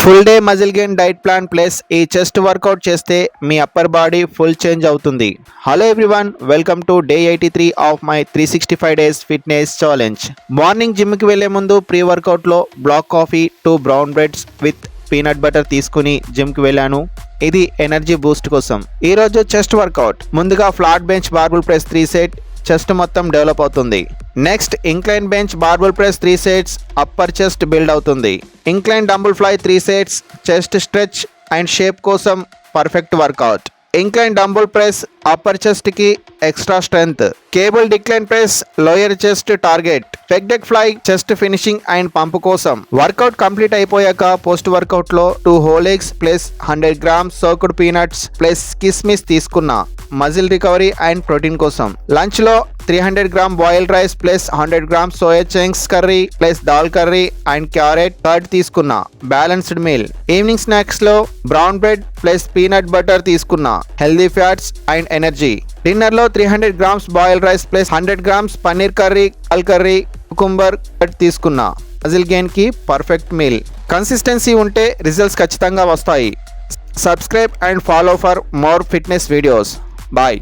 Full day muscle gain diet plan plus ఈ chest workout చేస్తే మీ అప్పర్ బాడీ ఫుల్ చేంజ్ అవుతుంది. Hello everyone, welcome to day 83 of my 365 days fitness challenge. Morning జిమ్కి వెళ్లే ముందు pre వర్కౌట్లో black coffee, 2 brown breads with peanut butter తీసుకుని జిమ్కి వెళ్ళాను. ఇది ఎనర్జీ బూస్ట్ కోసం. ఈరోజు చెస్ట్ వర్కౌట్. ముందుగా flat bench barbell press 3 set, chest మొత్తం డెవలప్ అవుతుంది. Next incline bench barbell press 3 sets, upper chest build అవుతుంది. Incline dumbbell fly 3 sets, chest stretch and shape కోసం perfect workout. Incline dumbbell press upper chest కి extra strength. Cable decline press lower chest target. Pec deck fly chest finishing and pump కోసం. Workout complete అయిపోయాక post workout లో 2 whole eggs plus 100 grams soaked peanuts plus కిస్మిస్ తీసుకున్నా muscle recovery and protein కోసం. Lunch లో 300 gram boiled rice plus 100 gram soya chunks curry plus dal curry and carrot curd తీసుకున్నా balanced meal. Evening snacks లో brown bread plus peanut butter తీసుకున్నా healthy fats and energy. Dinner లో 300 grams boiled rice plus 100 grams paneer curry, dal curry, cucumber curd తీసుకున్నా. Muscle gain కి perfect meal. Consistency ఉంటే results ఖచ్చితంగా వస్తాయి. Subscribe and follow for more fitness videos. Bye.